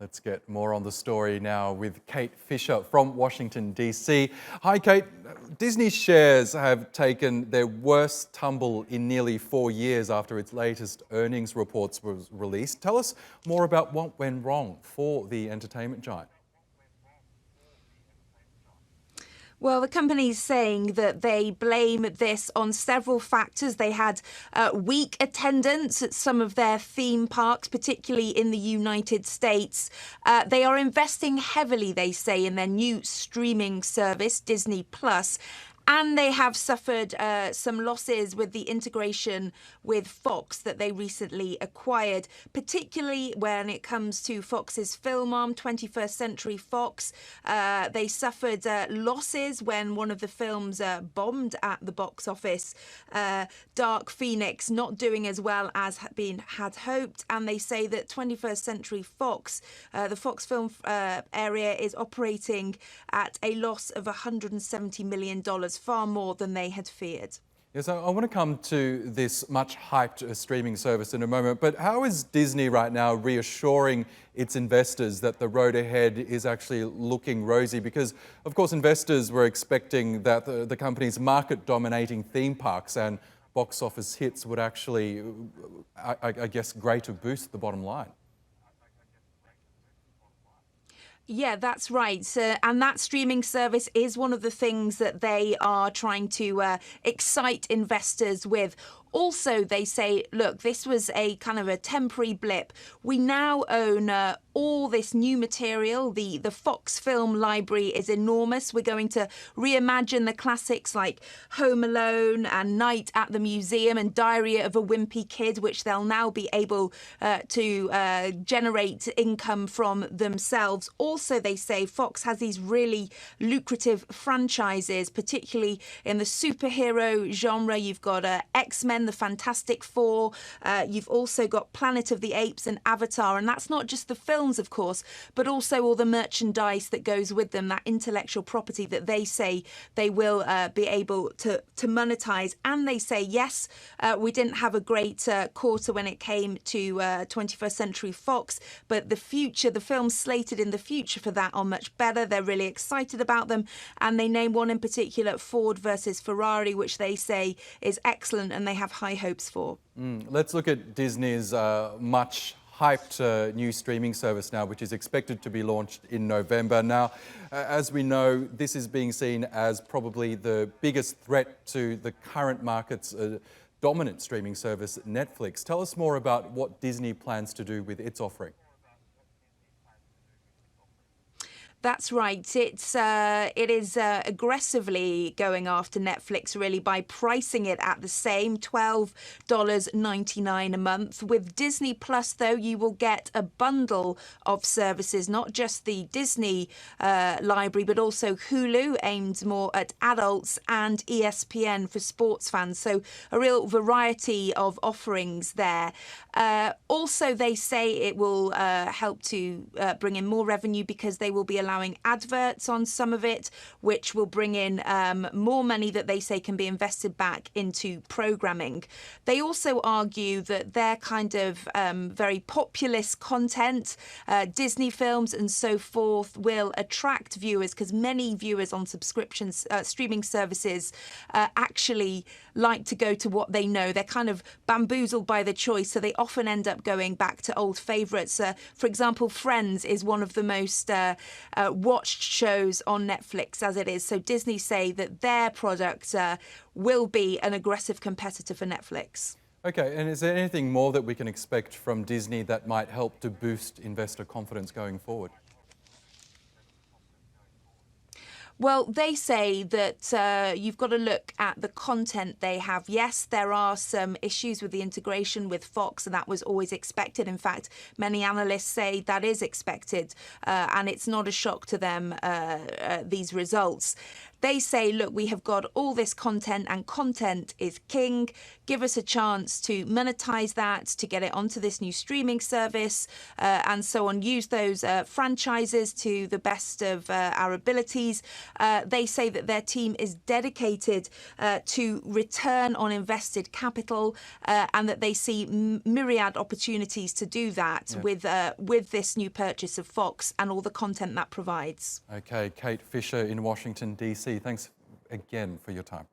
Let's get more on the story now with Kate Fisher from Washington, D.C. Hi, Kate. Disney shares have taken their worst tumble in nearly 4 years after its latest earnings reports was released. Tell us more about what went wrong for the entertainment giant. Well, the company's saying that they blame this on several factors. They had weak attendance at some of their theme parks, particularly in the United States. They are investing heavily, they say, in their new streaming service, Disney Plus. And they have suffered some losses with the integration with Fox that they recently acquired, particularly when it comes to Fox's film arm, 21st Century Fox. They suffered losses when one of the films bombed at the box office. Dark Phoenix not doing as well as had hoped. And they say that 21st Century Fox, the Fox film area, is operating at a loss of $170 million. Far more than they had feared. Yes, I want to come to this much hyped streaming service in a moment, but how is Disney right now reassuring its investors that the road ahead is actually looking rosy? Because, of course, investors were expecting that the company's market-dominating theme parks and box office hits would actually, I guess, greatly boost the bottom line. Yeah, that's right. And that streaming service is one of the things that they are trying to excite investors with. Also, they say, look, this was a kind of a temporary blip. We now own all this new material. The Fox film library is enormous. We're going to reimagine the classics like Home Alone and Night at the Museum and Diary of a Wimpy Kid, which they'll now be able to generate income from themselves. Also, they say Fox has these really lucrative franchises, particularly in the superhero genre. You've got X-Men, the Fantastic Four. You've also got Planet of the Apes and Avatar. And that's not just the films, of course, but also all the merchandise that goes with them, that intellectual property that they say they will be able to monetize. And they say, yes, we didn't have a great quarter when it came to 21st Century Fox, but the future, the films slated in the future for that are much better. They're really excited about them. And they name one in particular, Ford versus Ferrari, which they say is excellent and they have high hopes for. Let's look at Disney's much hyped new streaming service now, which is expected to be launched in November. Now, as we know, this is being seen as probably the biggest threat to the current market's dominant streaming service, Netflix. Tell us more about what Disney plans to do with its offering. That's right. It is aggressively going after Netflix, really, by pricing it at the same $12.99 a month. With Disney Plus, though, you will get a bundle of services, not just the Disney library, but also Hulu, aimed more at adults, and ESPN for sports fans. So a real variety of offerings there. Also, they say it will help to bring in more revenue because they will be allowing adverts on some of it, which will bring in more money that they say can be invested back into programming. They also argue that their kind of very populist content, Disney films and so forth, will attract viewers because many viewers on subscriptions, streaming services actually like to go to what they know. They're kind of bamboozled by the choice, so they often end up going back to old favourites. For example, Friends is one of the most watched shows on Netflix as it is. So Disney say that their product will be an aggressive competitor for Netflix. Okay, and is there anything more that we can expect from Disney that might help to boost investor confidence going forward? Well, they say that you've got to look at the content they have. Yes, there are some issues with the integration with Fox, and that was always expected. In fact, many analysts say that is expected, and it's not a shock to them, these results. They say, look, we have got all this content and content is king. Give us a chance to monetize that, to get it onto this new streaming service and so on. Use those franchises to the best of our abilities. They say that their team is dedicated to return on invested capital and that they see myriad opportunities to do that with this new purchase of Fox and all the content that provides. Okay, Kate Fisher in Washington, D.C. Thanks again for your time.